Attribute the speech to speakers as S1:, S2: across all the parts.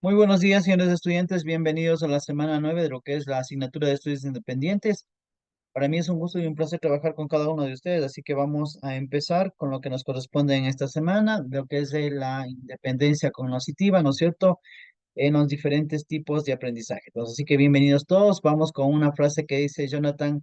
S1: Muy buenos días, señores estudiantes. Bienvenidos a la semana 9 de lo que es la asignatura de estudios independientes. Para mí es un gusto y un placer trabajar con cada uno de ustedes, así que vamos a empezar con lo que nos corresponde en esta semana, lo que es de la independencia cognitiva, ¿no es cierto? En los diferentes tipos de aprendizaje. Entonces, así que bienvenidos todos. Vamos con una frase que dice Jonathan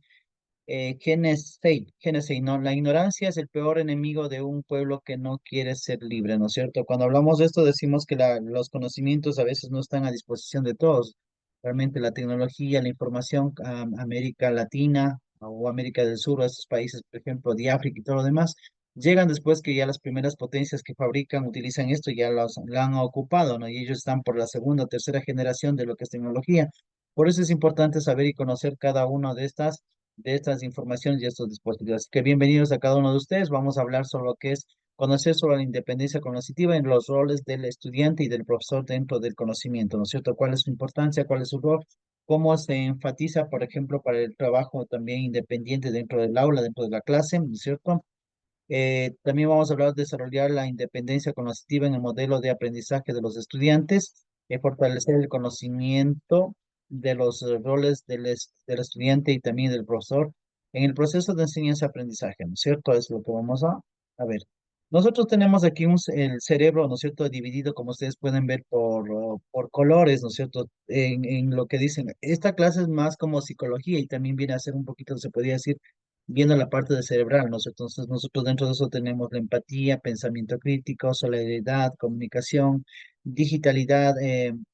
S1: Genesee, ¿no? La ignorancia es el peor enemigo de un pueblo que no quiere ser libre, ¿no es cierto? Cuando hablamos de esto decimos que los conocimientos a veces no están a disposición de todos. Realmente la tecnología, la información, América Latina o América del Sur, o estos países, por ejemplo, de África y todo lo demás, llegan después que ya las primeras potencias que fabrican, utilizan esto, ya la han ocupado, ¿no? Y ellos están por la segunda o tercera generación de lo que es tecnología. Por eso es importante saber y conocer cada una de estas informaciones y estos dispositivos. Así que bienvenidos a cada uno de ustedes. Vamos a hablar sobre lo que es conocer sobre la independencia cognitiva en los roles del estudiante y del profesor dentro del conocimiento, ¿no es cierto? ¿Cuál es su importancia? ¿Cuál es su rol? ¿Cómo se enfatiza, por ejemplo, para el trabajo también independiente dentro del aula, dentro de la clase, ¿no es cierto? También vamos a hablar de desarrollar la independencia cognitiva en el modelo de aprendizaje de los estudiantes, fortalecer el conocimiento de los roles del estudiante y también del profesor en el proceso de enseñanza-aprendizaje, ¿no es cierto? Es lo que vamos a ver. Nosotros tenemos aquí el cerebro, ¿no es cierto?, dividido, como ustedes pueden ver, por colores, ¿no es cierto?, en lo que dicen. Esta clase es más como psicología y también viene a ser un poquito, se podría decir, viendo la parte de cerebral, ¿no? Entonces nosotros dentro de eso tenemos la empatía, pensamiento crítico, solidaridad, comunicación, digitalidad,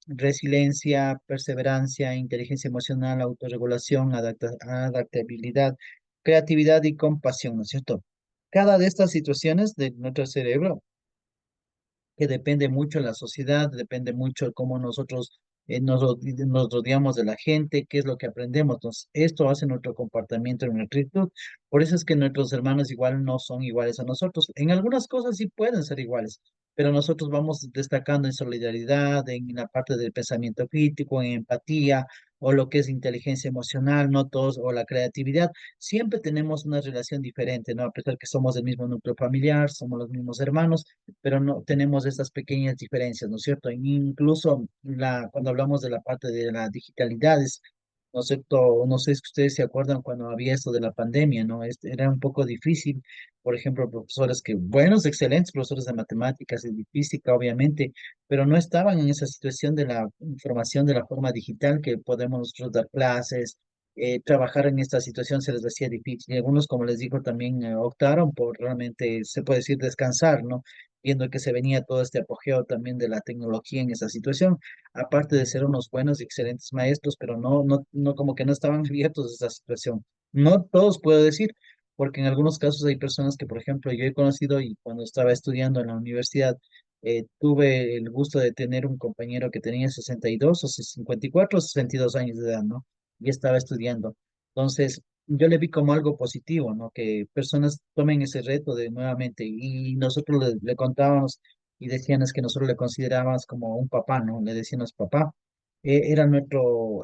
S1: resiliencia, perseverancia, inteligencia emocional, autorregulación, adaptabilidad, creatividad y compasión, ¿no es cierto? Cada de estas situaciones de nuestro cerebro que depende mucho de la sociedad, depende mucho de cómo nosotros nos rodeamos de la gente, qué es lo que aprendemos. Entonces, esto hace nuestro comportamiento y nuestra actitud. Por eso es que nuestros hermanos igual no son iguales a nosotros. En algunas cosas sí pueden ser iguales, pero nosotros vamos destacando en solidaridad, en la parte del pensamiento crítico, en empatía, o lo que es inteligencia emocional, no todos, o la creatividad. Siempre tenemos una relación diferente, ¿no? A pesar que somos del mismo núcleo familiar, somos los mismos hermanos, pero no tenemos estas pequeñas diferencias, ¿no es cierto? Incluso cuando hablamos de la parte de las digitalidades, ¿no es cierto? No sé si ustedes se acuerdan cuando había esto de la pandemia, ¿no? Era un poco difícil, por ejemplo, profesores que, buenos, excelentes profesores de matemáticas y de física, obviamente, pero no estaban en esa situación de la información de la forma digital que podemos nosotros dar clases. Trabajar en esta situación se les hacía difícil. Y algunos, como les digo, también optaron por realmente, se puede decir, descansar, ¿no? Viendo que se venía todo este apogeo también de la tecnología en esa situación, aparte de ser unos buenos y excelentes maestros, pero no como que no estaban abiertos a esa situación. No todos puedo decir, porque en algunos casos hay personas que, por ejemplo, yo he conocido y cuando estaba estudiando en la universidad, tuve el gusto de tener un compañero que tenía 62 o 54 o 62 años de edad, ¿no? Y estaba estudiando. Entonces, yo le vi como algo positivo, ¿no? Que personas tomen ese reto de nuevamente y nosotros le contábamos y decían es que nosotros le considerábamos como un papá, ¿no? Le decíamos papá. Él era nuestro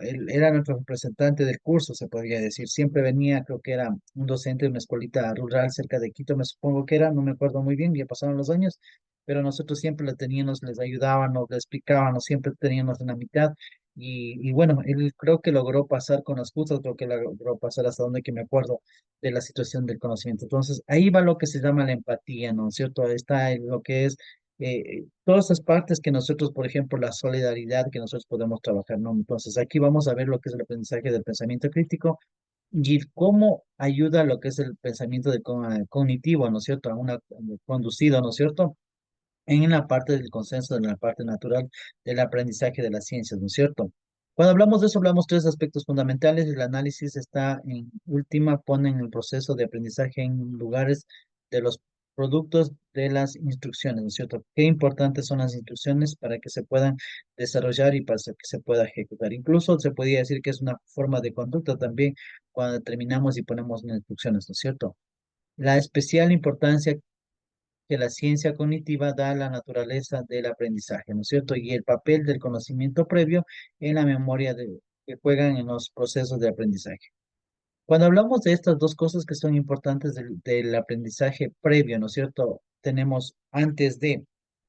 S1: representante del curso, se podría decir. Siempre venía, creo que era un docente de una escuelita rural cerca de Quito, me supongo que era, no me acuerdo muy bien, ya pasaron los años, pero nosotros siempre le teníamos, les ayudábamos, le explicábamos, siempre teníamos una mitad. Y bueno, él creo que logró pasar con las justas, creo que logró pasar hasta donde que me acuerdo de la situación del conocimiento. Entonces, ahí va lo que se llama la empatía, ¿no es cierto? Ahí está lo que es todas esas partes que nosotros, por ejemplo, la solidaridad que nosotros podemos trabajar, ¿no? Entonces, aquí vamos a ver lo que es el aprendizaje del pensamiento crítico y cómo ayuda lo que es el pensamiento cognitivo, ¿no es cierto? A una conducido, ¿no es cierto? En la parte del consenso, en la parte natural del aprendizaje de las ciencias, ¿no es cierto? Cuando hablamos de eso, hablamos tres aspectos fundamentales. El análisis está en última, pone en el proceso de aprendizaje en lugares de los productos de las instrucciones, ¿no es cierto? Qué importantes son las instrucciones para que se puedan desarrollar y para que se pueda ejecutar. Incluso se podría decir que es una forma de conducta también cuando determinamos y ponemos las instrucciones, ¿no es cierto? La especial importancia que la ciencia cognitiva da a la naturaleza del aprendizaje, ¿no es cierto? Y el papel del conocimiento previo en la memoria que juegan en los procesos de aprendizaje. Cuando hablamos de estas dos cosas que son importantes del aprendizaje previo, ¿no es cierto? Tenemos antes de.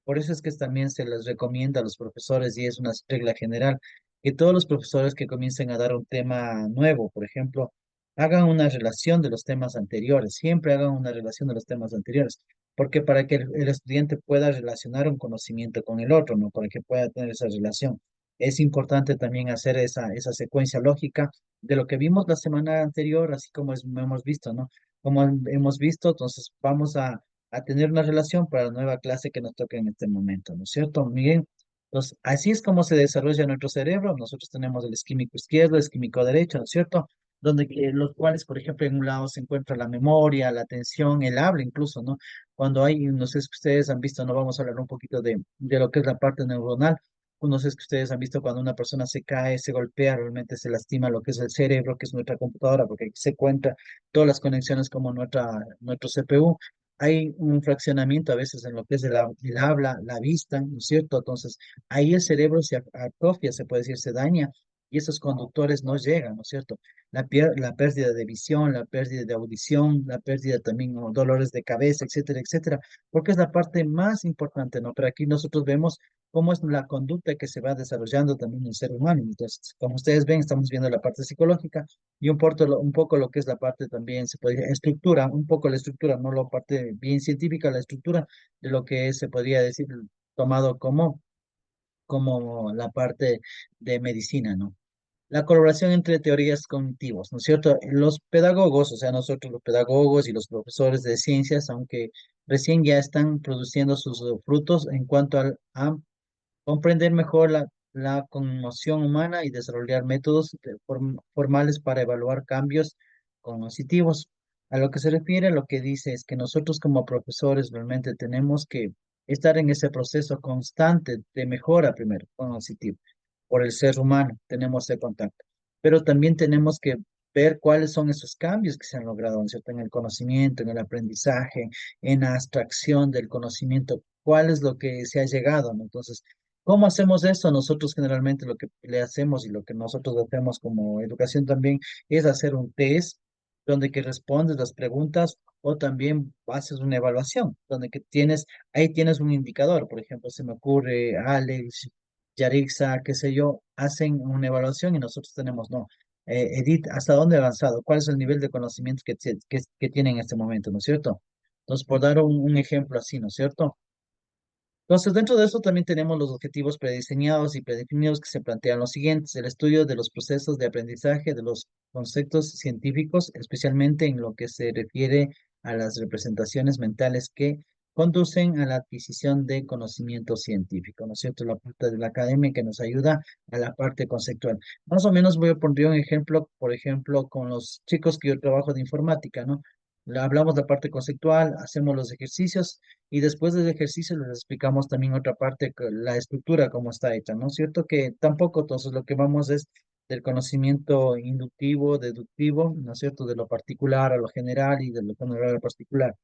S1: Por eso es que también se les recomienda a los profesores, y es una regla general, que todos los profesores que comiencen a dar un tema nuevo, por ejemplo, hagan una relación de los temas anteriores, siempre hagan una relación de los temas anteriores, porque para que el estudiante pueda relacionar un conocimiento con el otro, ¿no? Para que pueda tener esa relación. Es importante también hacer esa secuencia lógica de lo que vimos la semana anterior, así como hemos visto, ¿no? Como hemos visto, entonces vamos a tener una relación para la nueva clase que nos toca en este momento, ¿no es cierto, Miguel? Entonces, así es como se desarrolla nuestro cerebro. Nosotros tenemos el isquémico izquierdo, el isquémico derecho, ¿no es cierto? Donde los cuales, por ejemplo, en un lado se encuentra la memoria, la atención, el habla incluso, ¿no? Cuando hay, no sé si ustedes han visto, no vamos a hablar un poquito de lo que es la parte neuronal. No sé si ustedes han visto cuando una persona se cae, se golpea, realmente se lastima lo que es el cerebro, que es nuestra computadora, porque aquí se cuenta todas las conexiones como nuestro CPU. Hay un fraccionamiento a veces en lo que es el habla, la vista, ¿no es cierto? Entonces, ahí el cerebro se atrofia, se puede decir, se daña, y esos conductores no llegan, ¿no es cierto? La pérdida de visión, la pérdida de audición, la pérdida también, ¿no? Dolores de cabeza, etcétera, etcétera, porque es la parte más importante, ¿no? Pero aquí nosotros vemos cómo es la conducta que se va desarrollando también en el ser humano. Entonces, como ustedes ven, estamos viendo la parte psicológica y un poco lo que es la parte también, se podría, estructura, un poco la estructura, no la parte bien científica, la estructura de lo que es, se podría decir, tomado como la parte de medicina, ¿no? La colaboración entre teorías cognitivos, ¿no es cierto? Los pedagogos, o sea, nosotros los pedagogos y los profesores de ciencias, aunque recién ya están produciendo sus frutos en cuanto a comprender mejor la conmoción humana y desarrollar métodos formales para evaluar cambios cognitivos. A lo que se refiere, lo que dice es que nosotros como profesores realmente tenemos que estar en ese proceso constante de mejora primero cognitivo por el ser humano, tenemos ese contacto, pero también tenemos que ver cuáles son esos cambios que se han logrado, ¿no es cierto? En el conocimiento, en el aprendizaje, en la abstracción del conocimiento, cuál es lo que se ha llegado, ¿no? Entonces, ¿cómo hacemos eso? Nosotros generalmente lo que le hacemos y lo que nosotros hacemos como educación también es hacer un test donde que respondes las preguntas o también haces una evaluación, donde que ahí tienes un indicador. Por ejemplo, se me ocurre Alex, Yarixa, qué sé yo, hacen una evaluación y nosotros tenemos, no, Edith, ¿hasta dónde ha avanzado? ¿Cuál es el nivel de conocimiento que tiene en este momento? ¿No es cierto? Entonces, por dar un ejemplo así, ¿no es cierto? Entonces, dentro de eso también tenemos los objetivos prediseñados y predefinidos que se plantean los siguientes: el estudio de los procesos de aprendizaje de los conceptos científicos, especialmente en lo que se refiere a las representaciones mentales que conducen a la adquisición de conocimiento científico, ¿no es cierto? La parte de la academia que nos ayuda a la parte conceptual. Más o menos voy a poner un ejemplo, por ejemplo, con los chicos que yo trabajo de informática, ¿no? Hablamos de la parte conceptual, hacemos los ejercicios y después del ejercicio les explicamos también otra parte, la estructura, cómo está hecha, ¿no es cierto? Que tampoco, entonces, lo que vamos es del conocimiento inductivo, deductivo, ¿no es cierto? De lo particular a lo general y de lo general a lo particular.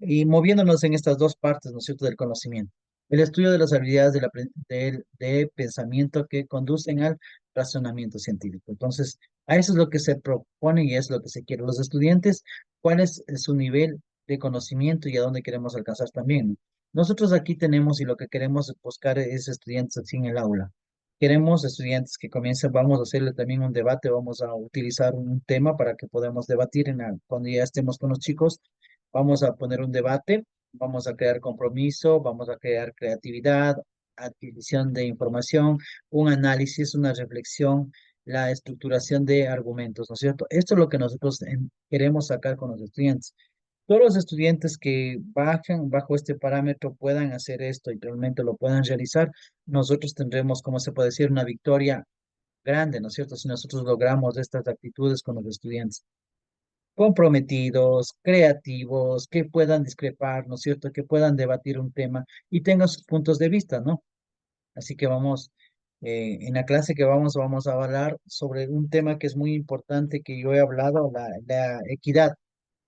S1: Y moviéndonos en estas dos partes, ¿no es cierto?, del conocimiento. El estudio de las habilidades de pensamiento que conducen al razonamiento científico. Entonces, a eso es lo que se propone y es lo que se quiere. Los estudiantes, ¿cuál es su nivel de conocimiento y a dónde queremos alcanzar también, ¿no? Nosotros aquí tenemos y lo que queremos buscar es estudiantes así en el aula. Queremos estudiantes que comiencen, vamos a hacerle también un debate, vamos a utilizar un tema para que podamos debatir cuando ya estemos con los chicos. Vamos a poner un debate, vamos a crear compromiso, vamos a crear creatividad, adquisición de información, un análisis, una reflexión, la estructuración de argumentos, ¿no es cierto? Esto es lo que nosotros queremos sacar con los estudiantes. Todos los estudiantes que bajan bajo este parámetro puedan hacer esto y realmente lo puedan realizar, nosotros tendremos, como se puede decir, una victoria grande, ¿no es cierto? Si nosotros logramos estas actitudes con los estudiantes comprometidos, creativos, que puedan discrepar, ¿no es cierto? Que puedan debatir un tema y tengan sus puntos de vista, ¿no? Así que vamos, en la clase que vamos a hablar sobre un tema que es muy importante que yo he hablado, la equidad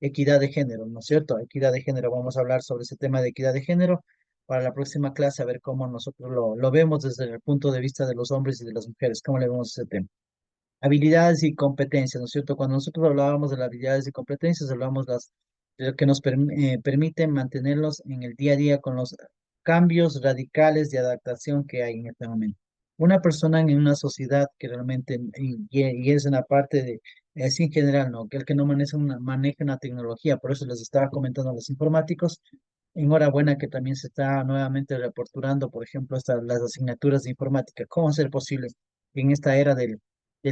S1: de género, ¿no es cierto? Equidad de género, vamos a hablar sobre ese tema de equidad de género para la próxima clase, a ver cómo nosotros lo vemos desde el punto de vista de los hombres y de las mujeres, cómo le vemos ese tema. Habilidades y competencias, ¿no es cierto? Cuando nosotros hablábamos de las habilidades y competencias, hablábamos de lo que nos permiten mantenerlos en el día a día con los cambios radicales de adaptación que hay en este momento. Una persona en una sociedad que realmente, y es en la parte de, es en general, ¿no? Que el que no maneja una tecnología, por eso les estaba comentando a los informáticos, enhorabuena que también se está nuevamente reporturando, por ejemplo, las asignaturas de informática. ¿Cómo ser posible en esta era del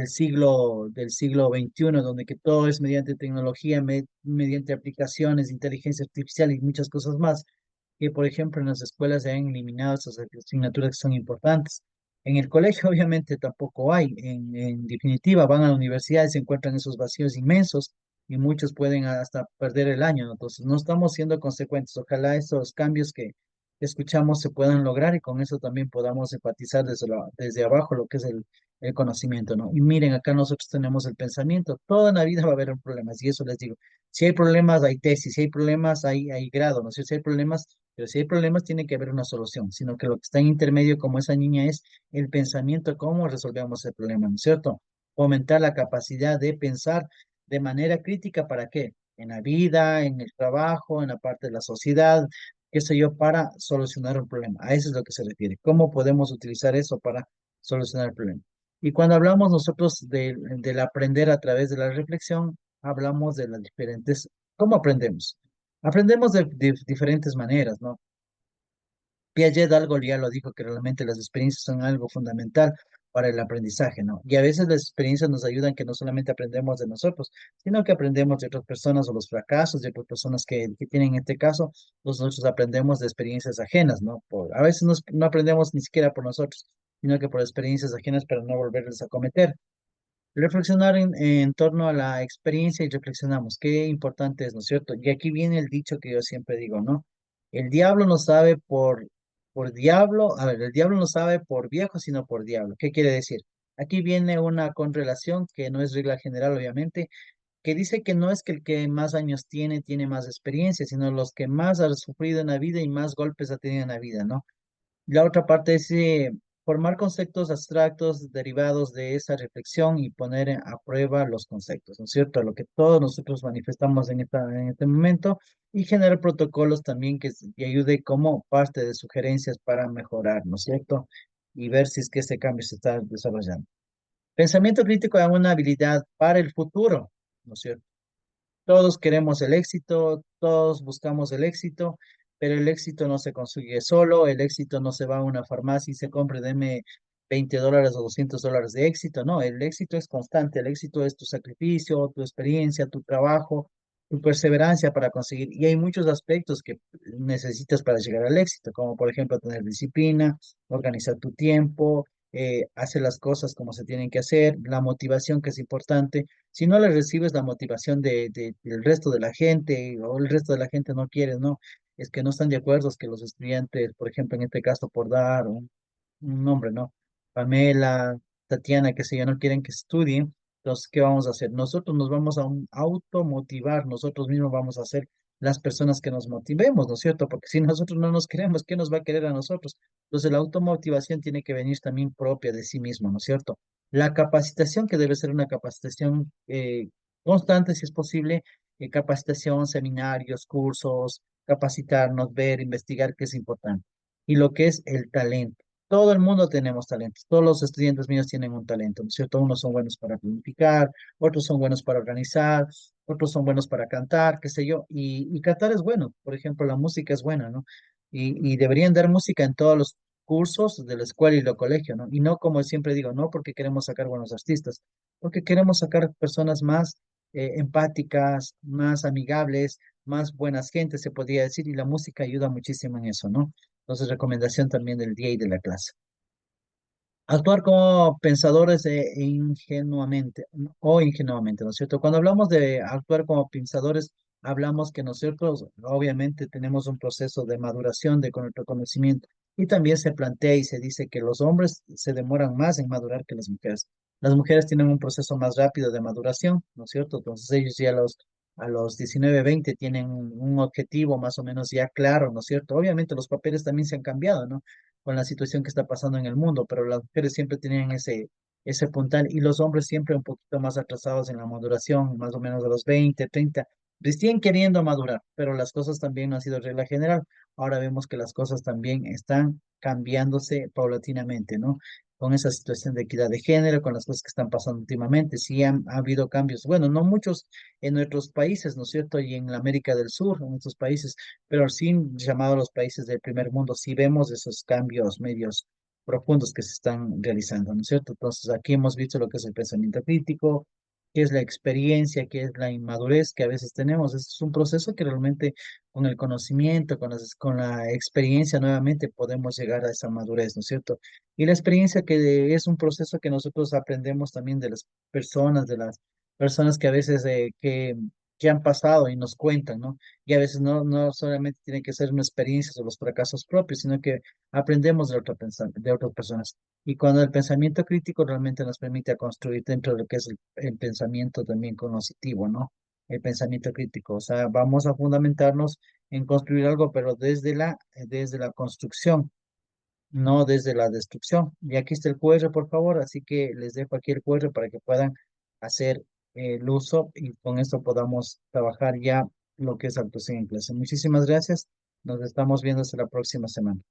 S1: siglo XXI, donde que todo es mediante tecnología, mediante aplicaciones de inteligencia artificial y muchas cosas más, que por ejemplo en las escuelas se han eliminado esas asignaturas que son importantes? En el colegio obviamente tampoco hay. En definitiva, van a la universidad y se encuentran esos vacíos inmensos y muchos pueden hasta perder el año, ¿no? Entonces, no estamos siendo consecuentes. Ojalá estos cambios que escuchamos se puedan lograr y con eso también podamos enfatizar desde abajo lo que es el conocimiento, ¿no? Y miren, acá nosotros tenemos el pensamiento. Toda la vida va a haber problemas y eso les digo. Si hay problemas, hay tesis. Si hay problemas, hay grado, ¿no? Si hay problemas, pero si hay problemas, tiene que haber una solución, sino que lo que está en intermedio, como esa niña, es el pensamiento, cómo resolvemos el problema, ¿no es cierto? Fomentar la capacidad de pensar de manera crítica, ¿para qué? En la vida, en el trabajo, en la parte de la sociedad, qué sé yo, para solucionar un problema. A eso es lo que se refiere. ¿Cómo podemos utilizar eso para solucionar el problema? Y cuando hablamos nosotros del aprender a través de la reflexión, hablamos de las diferentes, ¿cómo aprendemos? Aprendemos de diferentes maneras, ¿no? Piaget algo ya lo dijo, que realmente las experiencias son algo fundamental para el aprendizaje, ¿no? Y a veces las experiencias nos ayudan que no solamente aprendemos de nosotros, sino que aprendemos de otras personas o los fracasos de otras personas que tienen, en este caso, nosotros aprendemos de experiencias ajenas, ¿no? A veces no aprendemos ni siquiera por nosotros, sino que por experiencias ajenas para no volverles a cometer. Reflexionar en torno a la experiencia y reflexionamos. Qué importante es, ¿no es cierto? Y aquí viene el dicho que yo siempre digo, ¿no? El diablo no sabe por diablo, a ver, el diablo no sabe por viejo, sino por diablo. ¿Qué quiere decir? Aquí viene una correlación que no es regla general, obviamente, que dice que no es que el que más años tiene más experiencia, sino los que más han sufrido en la vida y más golpes ha tenido en la vida, ¿no? La otra parte es formar conceptos abstractos derivados de esa reflexión y poner a prueba los conceptos, ¿no es cierto? Lo que todos nosotros manifestamos en este momento y generar protocolos también que ayude como parte de sugerencias para mejorar, ¿no es cierto? Y ver si es que ese cambio se está desarrollando. Pensamiento crítico es una habilidad para el futuro, ¿no es cierto? Todos queremos el éxito, todos buscamos el éxito, pero el éxito no se consigue solo, el éxito no se va a una farmacia y se compre, deme $20 o $200 de éxito, no, el éxito es constante, el éxito es tu sacrificio, tu experiencia, tu trabajo, tu perseverancia para conseguir, y hay muchos aspectos que necesitas para llegar al éxito, como por ejemplo tener disciplina, organizar tu tiempo, hacer las cosas como se tienen que hacer, la motivación que es importante. Si no le recibes la motivación del resto de la gente o el resto de la gente no quiere, no, es que no están de acuerdo, es que los estudiantes, por ejemplo, en este caso, por dar un nombre, ¿no? Pamela, Tatiana, que sé yo, no quieren que estudien, entonces, ¿qué vamos a hacer? Nosotros nos vamos a automotivar, nosotros mismos vamos a ser las personas que nos motivemos, ¿no es cierto? Porque si nosotros no nos queremos, ¿qué nos va a querer a nosotros? Entonces, la automotivación tiene que venir también propia de sí mismo, ¿no es cierto? La capacitación, que debe ser una capacitación constante, si es posible, capacitación, seminarios, cursos, capacitarnos, ver, investigar, que es importante. Y lo que es el talento. Todo el mundo tenemos talentos, todos los estudiantes míos tienen un talento, ¿no es cierto? Unos son buenos para planificar, otros son buenos para organizar, otros son buenos para cantar, qué sé yo, y cantar es bueno, por ejemplo, la música es buena, ¿no? Y deberían dar música en todos los cursos de la escuela y del colegio, ¿no? Y no como siempre digo, no porque queremos sacar buenos artistas, porque queremos sacar personas más empáticas, más amigables, más buenas gentes, se podría decir, y la música ayuda muchísimo en eso, ¿no? Entonces, recomendación también del día y de la clase. Actuar como pensadores ingenuamente, ¿no es cierto? Cuando hablamos de actuar como pensadores, hablamos que nosotros obviamente tenemos un proceso de maduración de con nuestro conocimiento y también se plantea y se dice que los hombres se demoran más en madurar que las mujeres. Las mujeres tienen un proceso más rápido de maduración, ¿no es cierto? Entonces ellos ya a los 19 20 tienen un objetivo más o menos ya claro, ¿no es cierto? Obviamente los papeles también se han cambiado, ¿no? Con la situación que está pasando en el mundo, pero las mujeres siempre tenían ese puntal y los hombres siempre un poquito más atrasados en la maduración, más o menos de los 20 30 recién queriendo madurar, pero las cosas también no han sido regla general. ahora vemos que las cosas también están cambiándose paulatinamente, ¿no? Con esa situación de equidad de género, con las cosas que están pasando últimamente, sí ha habido cambios, bueno, no muchos en nuestros países, ¿no es cierto? Y en la América del Sur, en estos países, pero sí llamado a los países del primer mundo, sí vemos esos cambios medios profundos que se están realizando, ¿no es cierto? Entonces, aquí hemos visto lo que es el pensamiento crítico, qué es la experiencia, qué es la inmadurez que a veces tenemos. Este es un proceso que realmente con el conocimiento, con la experiencia nuevamente podemos llegar a esa madurez, ¿no es cierto? Y la experiencia que es un proceso que nosotros aprendemos también de las personas que a veces que han pasado y nos cuentan, ¿no? Y a veces no solamente tiene que ser una experiencia o los fracasos propios, sino que aprendemos de otras personas. Y cuando el pensamiento crítico realmente nos permite construir dentro de lo que es el pensamiento también cognitivo, ¿no? El pensamiento crítico. O sea, vamos a fundamentarnos en construir algo, pero desde la construcción, no desde la destrucción. Y aquí está el QR, por favor, así que les dejo aquí el QR para que puedan hacer el uso y con esto podamos trabajar ya lo que es actuación en clase. Muchísimas gracias. Nos estamos viendo hasta la próxima semana.